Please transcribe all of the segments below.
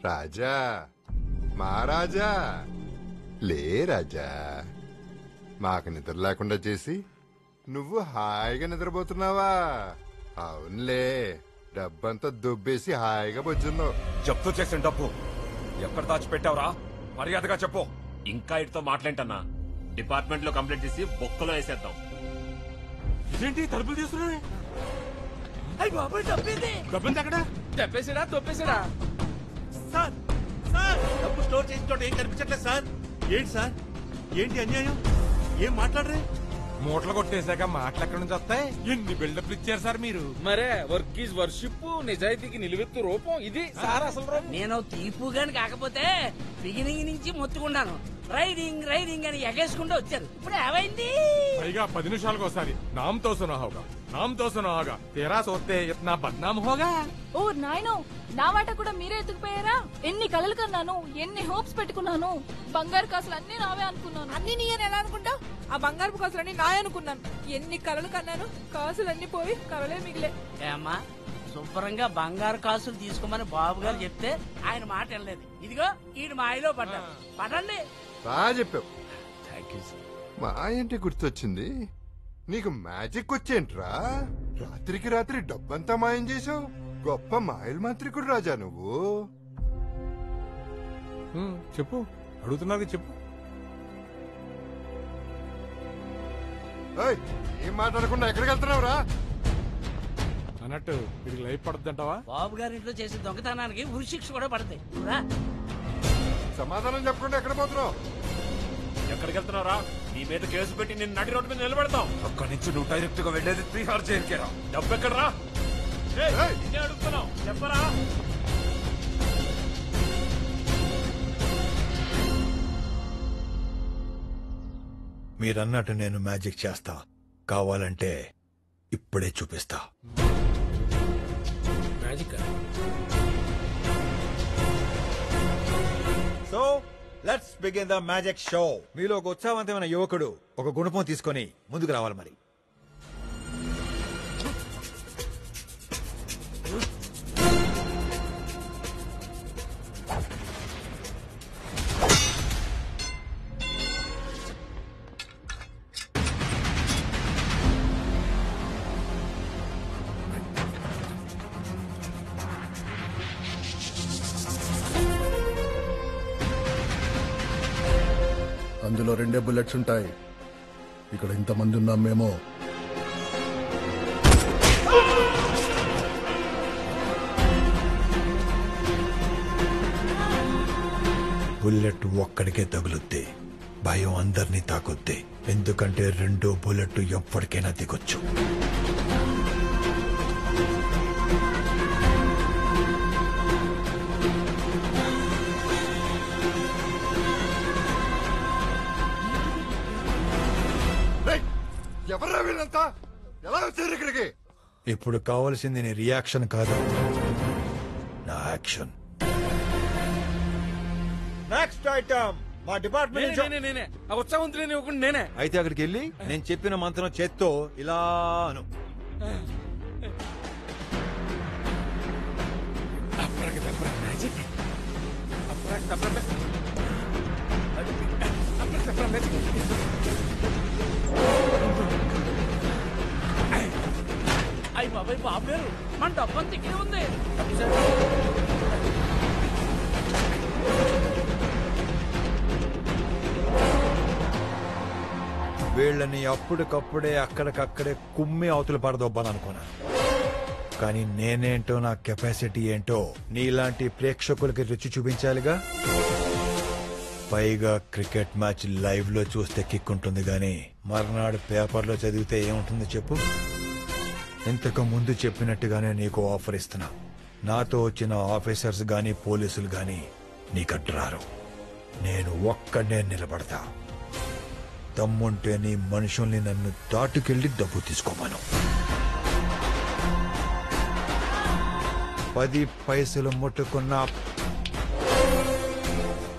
రాజా మహారాజా లే రాజా, మాకు నిద్ర లేకుండా చేసి నువ్వు హాయిగా నిద్రపోతున్నావా? అవునులే, డబ్బంతా దుబ్బేసి హాయిగా బొచ్చుందావు. జప్తు చేసిన డబ్బు ఎక్కడ దాచిపెట్టావురా? మర్యాదగా చెప్పు. ఇంకా ఇటుతో మాట్లాంటన్నా, డిపార్ట్మెంట్ లో కంప్లైంట్ చేసి బొక్కలో వేసేద్దాం. ఇదేంటి తలుపులు తీసుకున్నాయి? డబ్బులు ఎక్కడ? చెప్పేసాడా తొప్పేసాడా? సార్ సార్, డబ్బు స్టోర్ చేసిన చోట ఏం కనిపించట్లేదు సార్. ఏంటి సార్, ఏంటి అన్యాయం? ఏం మాట్లాడరే? మూటలు కొట్టేశాక మాటలు ఎక్కడి నుంచి వస్తాయి? ఎన్ని బిల్డప్లు ఇచ్చారు సార్ మీరు? మరే వర్క్ ఈజ్ వర్షిప్, నిజాయితీకి నిలువెత్తు రూపం ఇది సార్ అసలు రూపం. నేను తీర్పు గాని కాకపోతే బిగినింగ్ నుంచి మొత్తుకున్నాను. రైడింగ్ రైడింగ్ అని ఎగేసుకుంటూ వచ్చారు. ఇప్పుడు ఏమైంది? పైగా 10 నిమిషాలకు ఒకసారి నామ్ తో సునా హోగా, నామ్ తో సునా హోగా, తేరా సోతే ఇతనా బద్నాం హోగా. ఓ నాయనో, నా వాట కూడా మీరే ఎత్తుకుపోయారా? ఎన్ని కలలు కన్నాను, ఎన్ని హోప్స్ పెట్టుకున్నాను. బంగారు కాసులు అన్ని నావే అనుకున్నాను. అన్ని నీయని ఎలా అనుకుంటావు? ఆ బంగారు కాసులన్నీ నాయ అనుకున్నాను. ఎన్ని కలలు కన్నాను, కాసులన్నీ పోయి కలలే మిగిలే. ఏమ్మా, శుభ్రంగా బంగారు కాసులు తీసుకోమని బాబు గారు చెప్తే ఆయన మాట వెళ్ళలేదు. ఇదిగో ఈడు మాయలో పడ్డాడు. పడండి. బాగా చెప్పావు. మా ఏంటి గుర్తొచ్చింది, నీకు మ్యాజిక్ వచ్చేంట్రా? రాత్రికి రాత్రి డబ్బంతా మాయం చేసావు. గొప్ప మాయల మంత్రికుడు రాజా నువ్వు. చెప్పు, అడుగుతున్నారు చెప్పు. ఏం మాట్లాడకుండా ఎక్కడికి వెళ్తున్నావురా? అన్నట్టు ఇది లైఫ్ పడుతుందంటావా? బాబు గారి ఇంట్లో చేసే దొంగతనానికి ఉరిశిక్ష కూడా పడతాయి. సమాధానం చెప్పకుండా ఎక్కడ పోతున్నావు? ఎక్కడికి వెళ్తున్నారా? నీ మీద కేసు పెట్టి నేను నడి రోడ్డు మీద నిలబెడతాం. అక్కడి నుంచి నువ్వు డైరెక్ట్ గా వెళ్ళేది 3 జైలుకేరా. డబ్బు ఎక్కడరా? నిన్నే అడుగుతున్నావు, చెప్పరా? మీరన్నట్టు నేను మ్యాజిక్ చేస్తా. కావాలంటే ఇప్పుడే చూపిస్తా. Magic. So let's begin the magic show. మీలో ఒక ఉత్సాహవంతమైన యువకుడు ఒక గుణపం తీసుకొని ముందుకు రావాలి. మరి అందులో 2 బుల్లెట్స్ ఉంటాయి. ఇక్కడ ఇంతమంది ఉన్నాం మేము. బుల్లెట్ ఒక్కడికే తగులుద్ది, భయం అందరినీ తాకుద్ది. ఎందుకంటే 2 బుల్లెట్ ఎప్పటికైనా దిగొచ్చు. ఎవరా వీళ్ళంతా? ఎలా వచ్చారు ఇక్కడికి? ఇప్పుడు కావలసింది నీ రియాక్షన్ కాదు, నా యాక్షన్. నెక్స్ట్ ఐటమ్ మా డిపార్ట్మెంట్. నేనే ఆ ఉత్సాహవంతులని ఇవ్వకుండా నేనే. అయితే అక్కడికి వెళ్ళి నేను చెప్పిన మంత్రం చేత్తో ఇలా అను. అయ్యి బాబాయ్, బాబు గారు మన డబ్బంతా ఇక్కడే ఉంది. వీళ్ళని అప్పటికప్పుడే అక్కడికక్కడే కుమ్మి అవతల పడదొబ్బాలనుకున్నాను. కానీ నేనేంటో, నా కెపాసిటీ ఏంటో నీలాంటి ప్రేక్షకులకి రుచి చూపించాలిగా. పైగా క్రికెట్ మ్యాచ్ లైవ్ లో చూస్తే కిక్ ఉంటుంది గానీ మర్నాడు పేపర్లో చదివితే ఏముంటుంది చెప్పు. ఇంతకు ముందు చెప్పినట్టుగానే నీకు ఆఫర్ ఇస్తున్నా. నాతో వచ్చిన ఆఫీసర్స్ గాని పోలీసులు గాని నీకడ్రారు. నేను ఒక్కడే నిలబడతా. దమ్ముంటే నీ మనుషుల్ని నన్ను దాటుకెళ్లి డబ్బు తీసుకోమను. 10 పైసలు ముట్టుకున్నా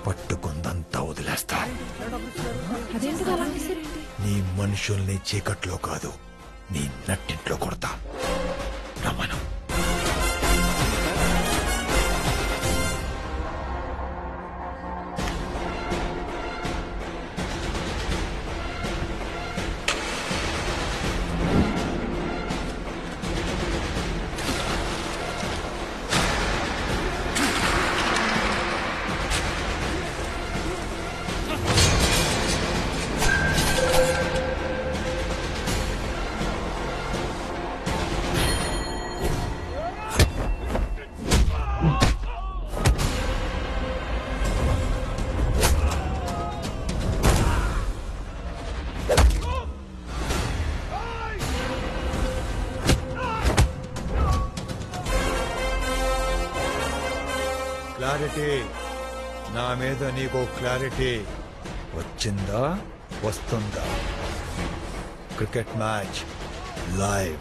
పట్టుకుందంతా వదిలేస్తా. నీ మనుషుల్ని చీకట్లో కాదు, నీ నట్టింట్లో కొడతా. రమణం. ఏంటి నా మీద నీకు క్లారిటీ వచ్చిందా వస్తుందా? Cricket match live.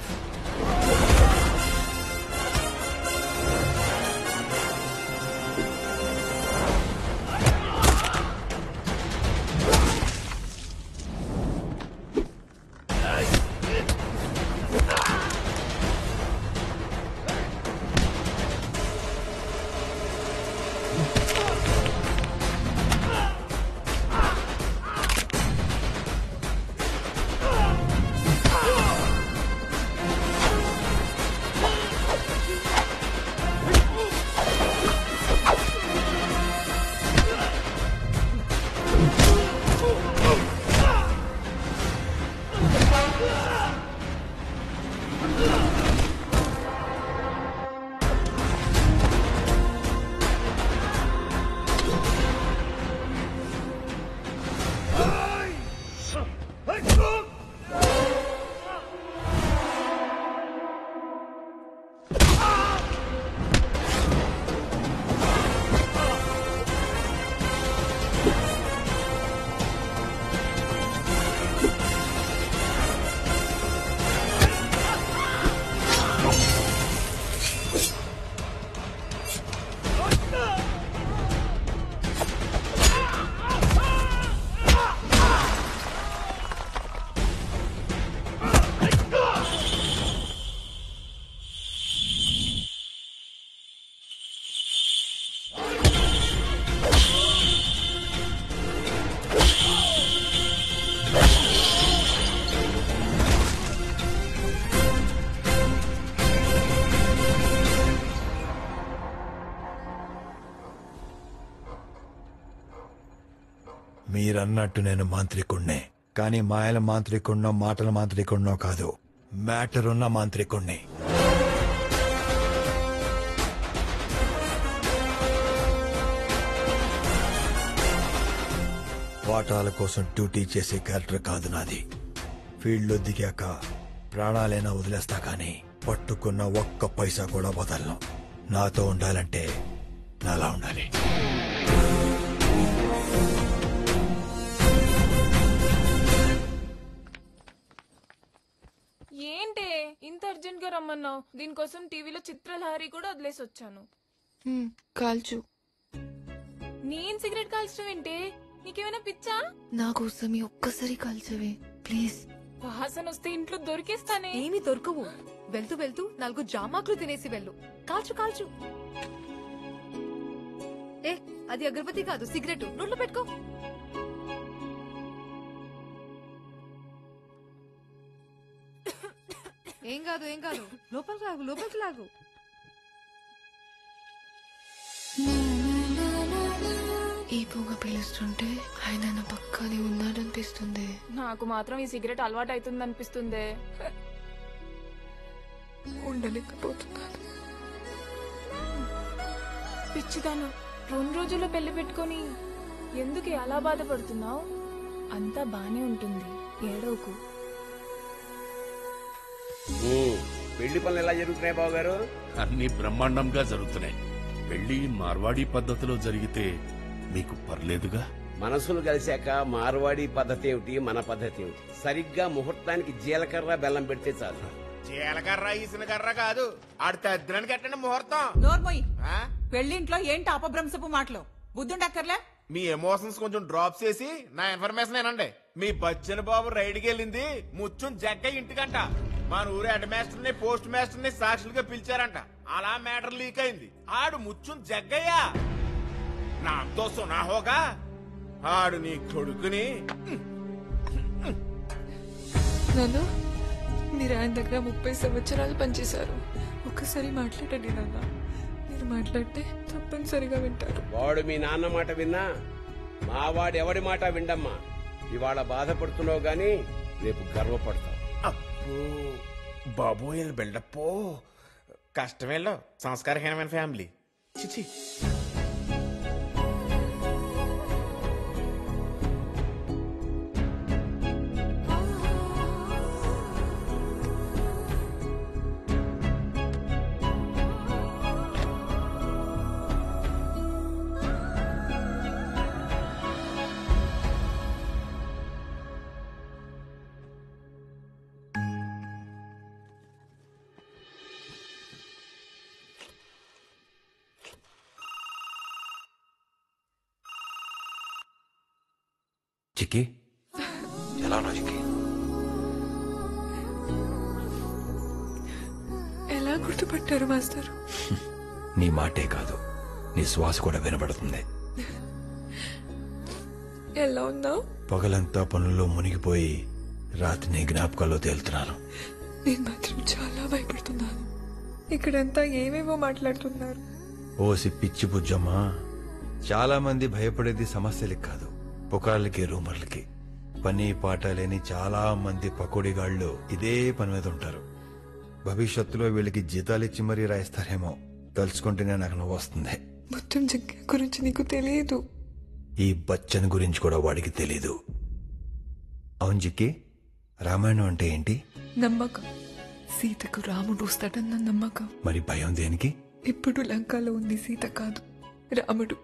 మీరన్నట్టు నేను మాంత్రికుణ్ణే, కానీ మాయల మాంత్రికుణ్ణో మాటల మాంత్రికుణ్ణో కాదు, మ్యాటర్ ఉన్న మాంత్రికుణ్ణి. వాటాల కోసం డ్యూటీ చేసే క్యారెక్టర్ కాదు నాది. ఫీల్డ్లో దిగాక ప్రాణాలైనా వదిలేస్తా, కానీ పట్టుకున్న ఒక్క పైసా కూడా వదలను. నాతో ఉండాలంటే నాలా ఉండాలి. ఏంటే ఇంత అర్జెంట్ గా రమ్మన్నావు? దీనికోసం టీవీలో చిత్రలహరి కూడా వదిలేసి వచ్చాను. కాల్చు. నేను సిగరెట్ కాల్చడం ఏంటే? నీకేమైనా పిచ్చా? నా కోసం ఒక్కసారి కాల్చవే ప్లీజ్. వాసన వస్తే ఇంట్లో దొరికేస్తానే. ఏమి దొరకవు. వెళ్తూ వెళ్తూ 4 జామాకులు తినేసి వెళ్ళు. కాల్చు కాల్చు. ఏ అది అగరబత్తి కాదు, సిగరెట్. నోట్లో పెట్టుకో. ఏం కాదు ఏం కాదు, లోపలికి లాగు లోపలికి లాగు. ఈ పొగ పీలుస్తుంటే ఆయన నా పక్కనే ఉన్నాడనిపిస్తుంది. నాకు మాత్రం ఈ సిగరెట్ అలవాటు అవుతుంది అనిపిస్తుంది. ఉండలేకపోతున్నాను. పిచ్చిదాను, 2 రోజుల్లో పెళ్లి పెట్టుకొని ఎందుకు అలా బాధపడుతున్నావు? అంతా బానే ఉంటుంది, ఏడవకు. పెళ్లి పనులు ఎలా జరుగుతున్నాయి బావగారు? అన్ని బ్రహ్మాండంగా జరుగుతున్నాయి. పెళ్లి మార్వాడి పద్ధతిలో జరిగితే మీకు పర్లేదుగా? మనసులు కలిశాక మార్వాడి పద్ధతి ఏమిటి, మన పద్ధతి ఏమిటి? సరిగ్గా ముహూర్తానికి జీలకర్ర బెల్లం పెడితే చాలు. జీలకర్ర ఈసినకర్ర కాదు, ఆడు తద్దులని కట్టండి ముహూర్తం. నోర్మోయ్, పెళ్లింట్లో ఏంటి అపభ్రంశపు మాటలు? బుద్ధుండక్కర్లే. మీ ఎమోషన్స్ కొంచెం డ్రాప్ చేసి నా ఇన్ఫర్మేషన్ ఏనండి. మీ బచ్చన్ బాబు రైడ్కి వెళ్ళింది ముచ్చుం జగ్గ ఇంటికంట. మన ఊరు హెడ్ మాస్టర్ ని పోస్ట్ మాస్టర్ ని సాక్షులుగా పిలిచారంట. అలా మ్యాటర్ లీక్ అయింది. ఆడు ముచ్చుం జగ్గయ్యా, నాతో సునా హోగా. ఆడు నీ కొడుకుని. నాన్న, మీరు ఆయన దగ్గర 30 సంవత్సరాలు పనిచేశారు. ఒక్కసారి మాట్లాడండి నాన్న. మీరు మాట్లాడితే తప్పనిసరిగా వింటారు. వాడు మీ నాన్న మాట విన్నా మా వాడు ఎవడి మాట విండమ్మా. ఇవాళ బాధపడుతున్నావు గాని రేపు గర్వపడతావు. అప్పు బాబోయ్ బిల్డప్పో కష్టమేలో. సంస్కారహీనమైన ఫ్యామిలీ. చిచి. చిక్కి ఎలా ఉన్నావు చిక్కి? ఎలా గుర్తుపట్టారు మాస్టర్? నీ మాటే కాదు, నీ శ్వాస కూడా వినబడుతుంది. ఎలా ఉన్నావు? పగలంతా పనుల్లో మునిగిపోయి రాత్రి నీ జ్ఞాపకాల్లో తేలుతున్నాను. నేను మాత్రం చాలా భయపడుతున్నాను. ఇక్కడంతా ఏవేవో మాట్లాడుతున్నారు. ఓసి పిచ్చి బుజ్జమ్మా, చాలా మంది భయపడేది సమస్యలకి కాదు, పుకార్లకి, రూమర్లకి. పని పాట లేని చాలా మంది పకోడీగాళ్ళు ఇదే పని మీద ఉంటారు. భవిష్యత్తులో వీళ్ళకి జీతాలు ఇచ్చి మరీ రాయిస్తారేమో తలుచుకుంటేనే నాకు నువ్వు వస్తుంది. మొత్తం జగ్గే గురించి నీకు తెలియదు. ఈ బచ్చన్ గురించి కూడా వాడికి తెలీదు. అవును జిక్కి, రామాయణం అంటే ఏంటి? నమ్మకం. సీతకు రాముడు వస్తాడన్న నమ్మకం. మరి భయం దేనికి? ఇప్పుడు లంకలో ఉంది సీత కాదు, రాముడు.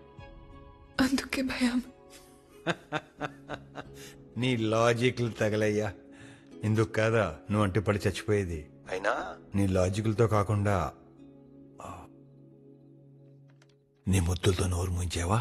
అందుకే భయం. నీ లాజిక్లు తగలయ్యా. ఇందుకు కాదా నువ్వు అంటే పడి చచ్చిపోయేది? అయినా నీ లాజిక్లతో కాకుండా నీ ముద్దులతో నోరు ముంచావా?